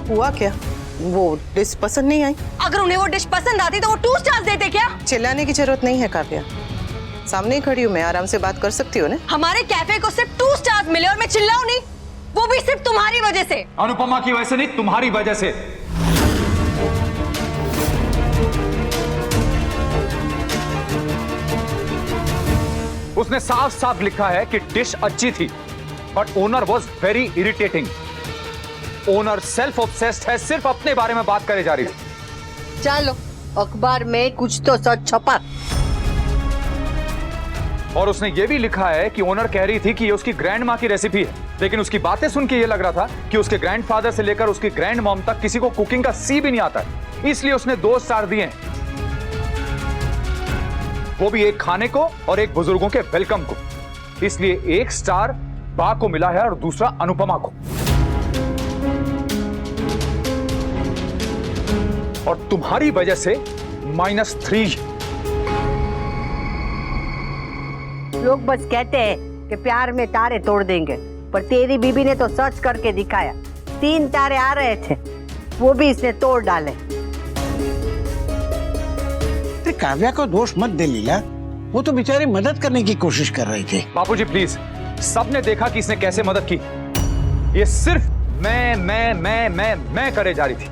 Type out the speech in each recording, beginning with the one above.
हुआ क्या? वो डिश पसंद नहीं आई? अगर उन्हें वो डिश पसंद आती तो वो 2 स्टार्स देते क्या? चिल्लाने की जरूरत नहीं है काव्या, सामने ही खड़ी हूँ मैं, आराम से बात कर सकती हो ना। हमारे कैफे को सिर्फ 2 स्टार्स मिले और मैं चिल्लाऊं नहीं, वो भी सिर्फ तुम्हारी वजह से। अनुपमा की वजह से नहीं, तुम्हारी वजह से। उसने साफ साफ लिखा है कि डिश अच्छी थी, but owner was very irritating. Owner self obsessed है, सिर्फ अपने बारे में बात करे जा रही थी। चलो अखबार में कुछ तो सच छपा। और उसने ये भी लिखा है कि ओनर कह रही थी कि ये उसकी ग्रैंड माँ की रेसिपी है, लेकिन उसकी बातें सुन के ये लग रहा था कि उसके ग्रैंडफादर से लेकर उसकी ग्रैंड मॉम तक किसी को कुकिंग का सी भी नहीं आता है, इसलिए उसने 2 स्टार दिए हैं, वो भी एक खाने को और एक बुजुर्गों के वेलकम को। इसलिए 1 स्टार बा को मिला है और दूसरा अनुपमा को। और तुम्हारी वजह से -3। लोग बस कहते हैं कि प्यार में तारे तोड़ देंगे, पर तेरी बीबी ने तो सर्च करके दिखाया, 3 तारे आ रहे थे, वो भी इसने तोड़ डाले। काव्या को दोष मत दे लीला, वो तो बेचारी मदद करने की कोशिश कर रही थी। बापूजी प्लीज, सबने देखा कि इसने कैसे मदद की। ये सिर्फ मैं करे जा रही थी।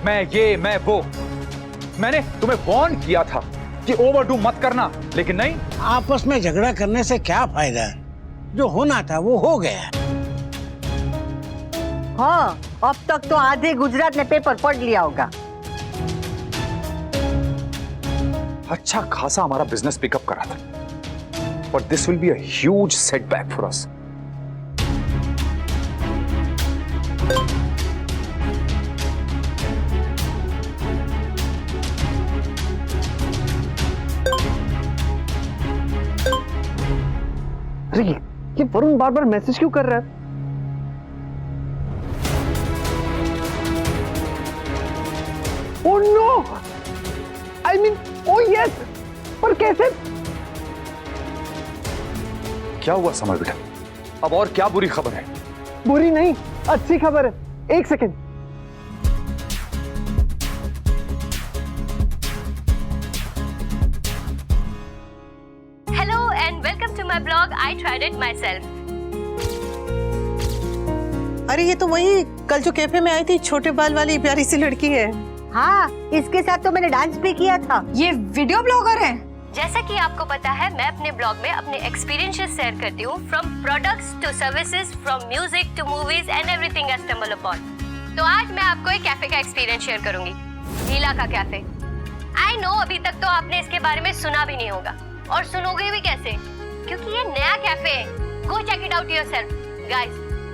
मैं ये, मैं वो। मैंने तुम्हें वार्न किया था कि ओवरडू मत करना, लेकिन नहीं। आपस में झगड़ा करने से क्या फायदा, जो होना था वो हो गया। हाँ, अब तक तो आधे गुजरात ने पेपर पढ़ लिया होगा। अच्छा खासा हमारा बिजनेस पिकअप करा था, but this will be a huge setback for us. अरे ये वरुण बार बार मैसेज क्यों कर रहा है? Oh no, I mean oh yes, पर कैसे? क्या हुआ समर बेटा? अब और क्या बुरी खबर है? बुरी नहीं, अच्छी खबर है। 1 second. Hello and welcome to my blog. I tried it myself. अरे ये तो वही कल जो कैफे में आई थी, छोटे बाल वाली प्यारी सी लड़की है। हाँ, इसके साथ तो मैंने डांस भी किया था। ये वीडियो ब्लॉगर है। जैसा कि आपको पता है, मैं अपने ब्लॉग में अपने एक्सपीरियंसेस शेयर करती हूँ, from products to services, from music to movies and everything I stumble upon. तो आज मैं आपको एक कैफे का एक्सपीरियंस शेयर करूंगी, लीला का कैफे। आई नो अभी तक तो आपने इसके बारे में सुना भी नहीं होगा, और सुनोगे भी कैसे, क्योंकि ये नया कैफे है। Go check it out yourself guys,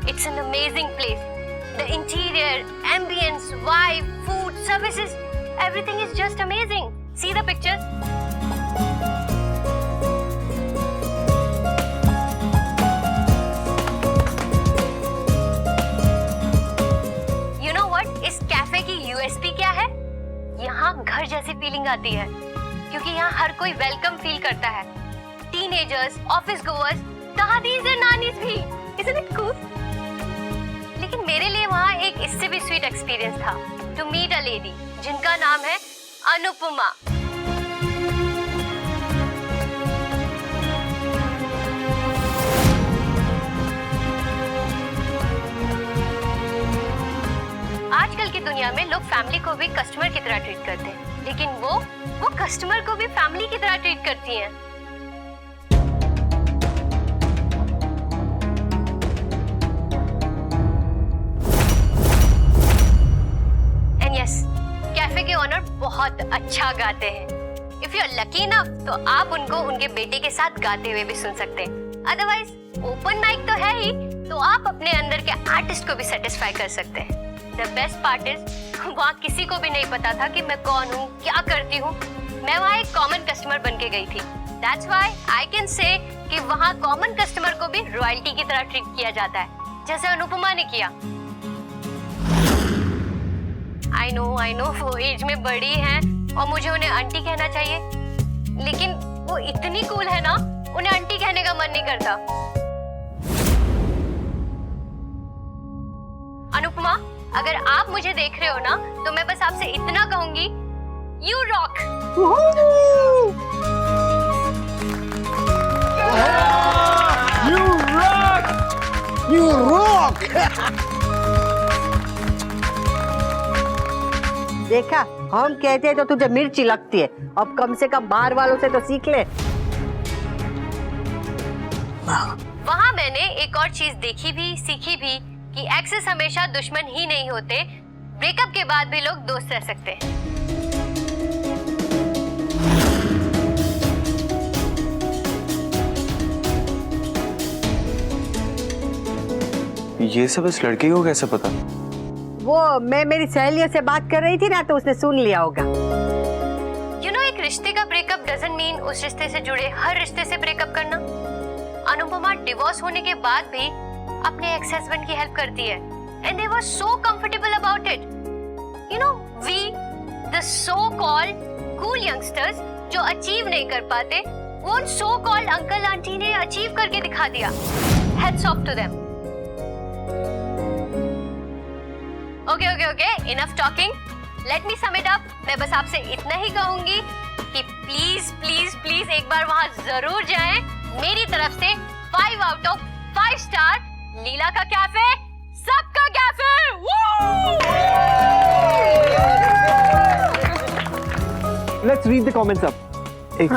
it's an amazing place. The interior, ambience, vibe, food, services, everything is just amazing. See the pictures? You know what? इस कैफे की USP क्या है? यहाँ घर जैसी फीलिंग आती है, क्योंकि यहाँ हर कोई वेलकम फील करता है। टीनेजर्स, ऑफिस गोअर्स, दादीज और नानीज भी। Isn't it cool? लेकिन मेरे लिए वहाँ एक इससे भी स्वीट एक्सपीरियंस था, टू मीट अ लेडी जिनका नाम है अनुपमा। आजकल की दुनिया में लोग फैमिली को भी कस्टमर की तरह ट्रीट करते हैं, लेकिन वो कस्टमर को भी फैमिली की तरह ट्रीट करती हैं। कैफे के ओनर बहुत अच्छा गाते हैं। If you are lucky enough तो आप उनको उनके बेटे के साथ गाते हुए भी सुन सकते हैं। अदरवाइज ओपन माइक तो है ही, तो आप अपने अंदर के आर्टिस्ट को भी सेटिस्फाई कर सकते हैं। द बेस्ट पार्ट इज वहाँ किसी को भी नहीं पता था कि मैं कौन हूँ, क्या करती हूँ। मैं वहाँ एक कॉमन कस्टमर बन के गई थी। That's why I can say कि वहाँ कॉमन कस्टमर को भी रॉयल्टी की तरह ट्रीट किया जाता है, जैसे अनुपमा ने किया। आई नो वो एज में बड़ी हैं और मुझे उन्हें आंटी कहना चाहिए, लेकिन वो इतनी कूल है ना, उन्हें आंटी कहने का मन नहीं करता। अनुपमा, अगर आप मुझे देख रहे हो ना, तो मैं बस आपसे इतना कहूंगी, यू रॉक। You rock! देखा, हम कहते हैं तो तुझे मिर्ची लगती है। अब कम से कम बाहर वालों से तो सीख ले। वहाँ मैंने एक और चीज देखी भी, सीखी भी कि एक्सेस हमेशा दुश्मन ही नहीं होते, ब्रेकअप के बाद भी लोग दोस्त रह सकते हैं। ये सब इस लड़की को कैसे पता? वो मैं मेरी सहेलियों से बात कर रही थी ना, तो उसने सुन लिया होगा। यू नो, एक रिश्ते का ब्रेकअप डजंट मीन उस रिश्ते से जुड़े हर रिश्ते से ब्रेकअप करना। अनुपमा डिवोर्स होने के बाद भी अपने एक्स हस्बैंड की हेल्प करती है, and they were so comfortable about it. You know, we the so called cool youngsters जो अचीव नहीं कर पाते, वो उन सो कॉल्ड अंकल आंटी ने अचीव करके दिखा दिया। Heads off to them. Okay, enough talking, let me sum it up. मैं बस आपसे इतना ही कहूंगी कि प्लीज प्लीज प्लीज एक बार वहां जरूर जाएं। मेरी तरफ से 5 आउट ऑफ 5 स्टार। लीला का कैफे, सबका cafe. Let's read the comments up. एक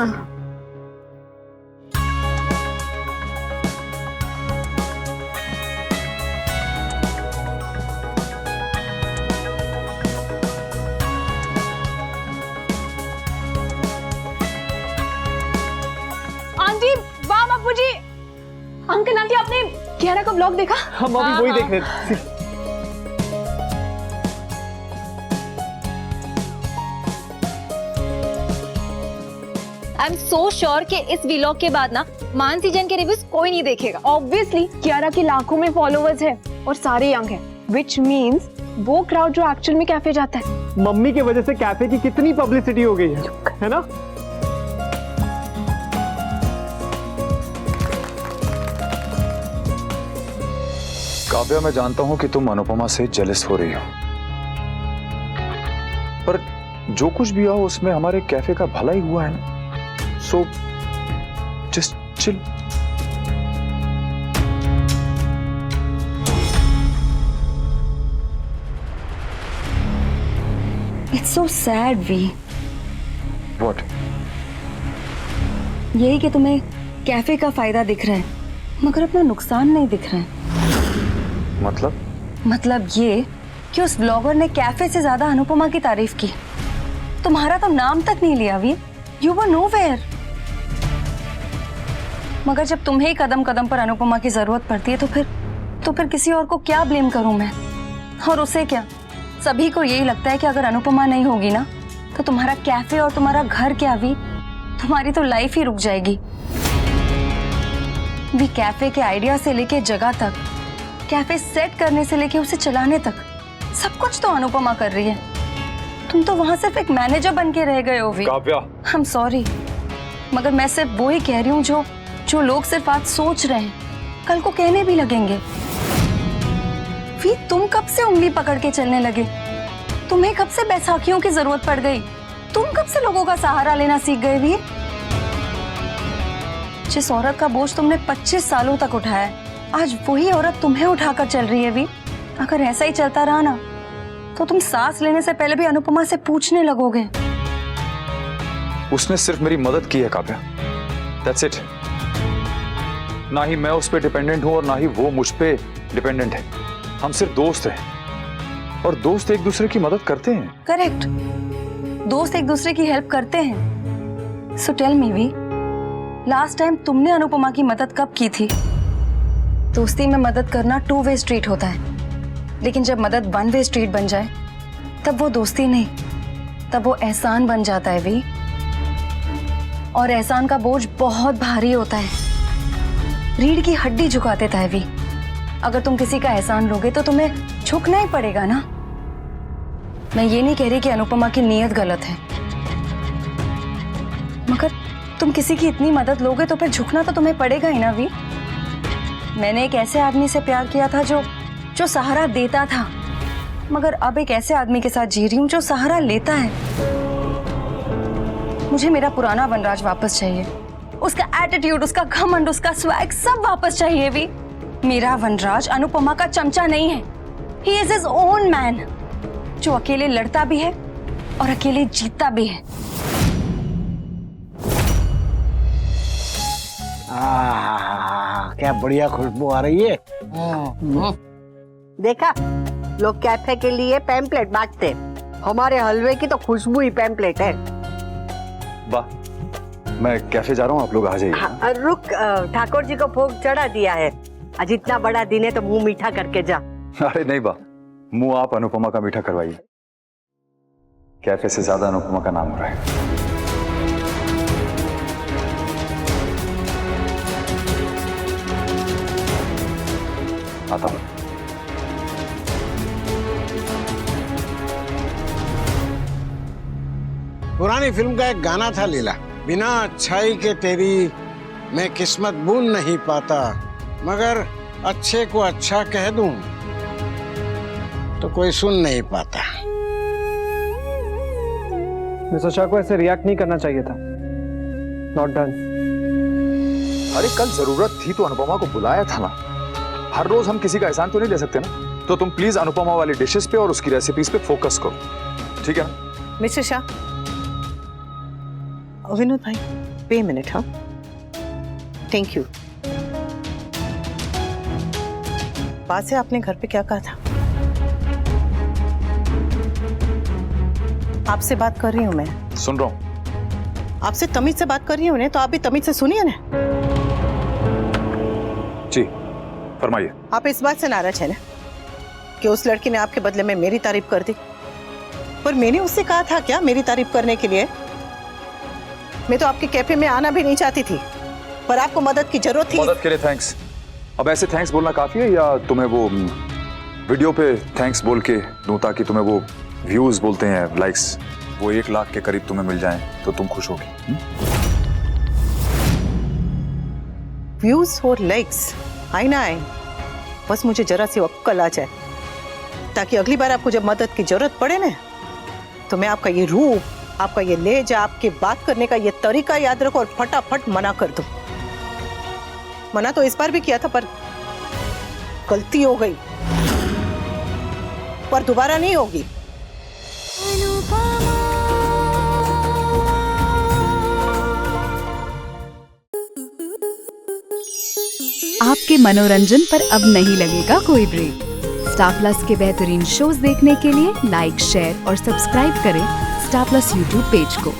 आंटी, वाह बापू जी, अंकल आंटी, आपने कियारा का ब्लॉग देखा? हम अभी वही देख रहे थे। आई एम सो श्योर कि इस व्लॉग के बाद ना मानसी जैन के रिव्यूज कोई नहीं देखेगा। ऑब्वियसली कियारा के लाखों में फॉलोअर्स है और सारे यंग हैं, व्हिच मींस वो क्राउड जो एक्चुअल में कैफे जाता है। मम्मी की वजह से कैफे की कितनी पब्लिसिटी हो गई है ना? काव्या, मैं जानता हूं कि तुम अनुपमा से जेलस हो रही हो, पर जो कुछ भी हो उसमें हमारे कैफे का भला ही हुआ है ना। So just chill. It's so sad V. What? यही कि तुम्हें कैफे का फायदा दिख रहा है मगर अपना नुकसान नहीं दिख रहा है। मतलब ये कि उस ब्लॉगर ने कैफे से ज्यादा अनुपमा की तारीफ की। तुम्हारा तो नाम तक नहीं लिया वी। You were nowhere. मगर जब तुम्हें ही कदम कदम पर अनुपमा की जरूरत पड़ती है तो फिर किसी और को क्या ब्लेम करूं मैं? और उसे क्या? सभी को यही लगता है कि अगर अनुपमा नहीं होगी ना तो तुम्हारा कैफे और तुम्हारा घर क्या वी, तुम्हारी तो लाइफ ही रुक जाएगी। वी कैफे के आइडिया से लेके जगह तक, कैफे सेट करने से लेके उसे चलाने तक सब कुछ तो अनुपमा कर रही है। तुम तो वहां सिर्फ एक मैनेजर बन के रह गए हो V. Kavya, I am sorry, मगर मैं सिर्फ वो ही कह रही हूँ जो लोग सिर्फ आज सोच रहे हैं, कल को कहने भी लगेंगे। वी, तुम कब से उंगली पकड़ के चलने लगे? तुम्हें कब से बैसाखियों की जरूरत पड़ गई? तुम कब से लोगों का सहारा लेना सीख गए वी? जिस औरत का बोझ तुमने 25 सालों तक उठाया है, आज वही औरत तुम्हें उठाकर चल रही है वी। अगर ऐसा ही चलता रहा ना तो तुम सांस लेने से पहले भी अनुपमा से पूछने लगोगे। उसने सिर्फ मेरी मदद की है काव्या, दैट्स इट। ना ही मैं उस पर डिपेंडेंट हूं और ना ही वो मुझ पे डिपेंडेंट है। हम सिर्फ दोस्त हैं और दोस्त एक दूसरे की मदद करते हैं। करेक्ट, दोस्त एक दूसरे की हेल्प करते हैं। So tell me V, last time तुमने अनुपमा की मदद कब की थी? दोस्ती में मदद करना 2 वे स्ट्रीट होता है, लेकिन जब मदद 1 वे स्ट्रीट बन जाए तब वो दोस्ती नहीं, तब वो एहसान बन जाता है वी। और एहसान का बोझ बहुत भारी होता है, रीढ़ की हड्डी झुका देता है वी। अगर तुम किसी का एहसान लोगे तो तुम्हें झुकना ही पड़ेगा ना। मैं ये नहीं कह रही कि अनुपमा की नीयत गलत है, मगर तुम किसी की इतनी मदद लोगे तो फिर झुकना तो तुम्हें पड़ेगा ही ना वी। मैंने एक ऐसे आदमी से प्यार किया था जो सहारा देता था, मगर अब एक ऐसे आदमी के साथ जी रही हूँ जो सहारा लेता है। मुझे मेरा पुराना वनराज वापस चाहिए। उसका एटीट्यूड, उसका घमंड, उसका स्वैग सब वापस चाहिए भी। मेरा वनराज अनुपमा का चमचा नहीं है। He is his own man, जो अकेले लड़ता भी है और अकेले जीतता भी है। क्या बढ़िया खुशबू आ रही है। देखा, लोग कैफे के लिए पैम्पलेट बांटते, हमारे हलवे की तो खुशबू ही पैम्पलेट है। वाह, मैं कैफे जा रहा हूँ, आप लोग आ जाइए। हाँ, रुक, ठाकुर जी को भोग चढ़ा दिया है। आज इतना बड़ा दिन है तो मुंह मीठा करके जा। अरे नहीं बा, मुंह आप अनुपमा का मीठा करवाइए। कैफे से ज्यादा अनुपमा का नाम हो रहा है। आता हूं। पुरानी फिल्म का एक गाना था लीला, बिना अच्छाई के तेरी मैं किस्मत बूंद नहीं पाता, मगर अच्छे को अच्छा कह दूं तो कोई सुन नहीं पाता। मिस्टर शाह को ऐसे रिएक्ट नहीं करना चाहिए था। Not done. अरे कल जरूरत थी तो अनुपमा को बुलाया था ना। हर रोज हम किसी का एहसान तो नहीं ले सकते ना। तो तुम प्लीज अनुपमा वाली डिशेस पे और उसकी रेसिपीज पे फोकस करो, ठीक है ना? मिस्टर शाह, विनोद भाई, पे मिनट। हाँ, थैंक यू। बात से आपने घर पे क्या कहा था? आपसे बात कर रही हूँ मैं। सुन रहा हूँ। आपसे तमीज से बात कर रही हूँ ना, तो आप भी तमीज से सुनिए ना। जी फरमाइए। आप इस बात से नाराज है ना कि उस लड़की ने आपके बदले में मेरी तारीफ कर दी? पर मैंने उससे कहा था क्या मेरी तारीफ करने के लिए? मैं तो आपके कैफे में आना भी नहीं चाहती थी, पर आपको मदद की जरूरत थी। मदद के लिए थैंक्स। अब ऐसे थैंक्स बोलना काफी है या तुम्हें वो वीडियो पे थैंक्स बोल के दूं ताकि तुम्हें वो व्यूज बोलते हैं, लाइक्स, वो 1 लाख के करीब तुम्हें मिल जाएं तो तुम खुश होगी? व्यूज और लाइक्स आए ना आए, बस मुझे जरा सी अक्ल आ जाए, ताकि अगली बार आपको जब मदद की जरूरत पड़े ना, तो मैं आपका ये रूप, आपका ये लहजा, आपके बात करने का ये तरीका याद रखो और फटाफट मना कर दूं। मना तो इस बार भी किया था, पर गलती हो गई, पर दोबारा नहीं होगी। आपके मनोरंजन पर अब नहीं लगेगा कोई ब्रेक। स्टार प्लस के बेहतरीन शोज देखने के लिए लाइक, शेयर और सब्सक्राइब करें स्टार प्लस यूट्यूब पेज को।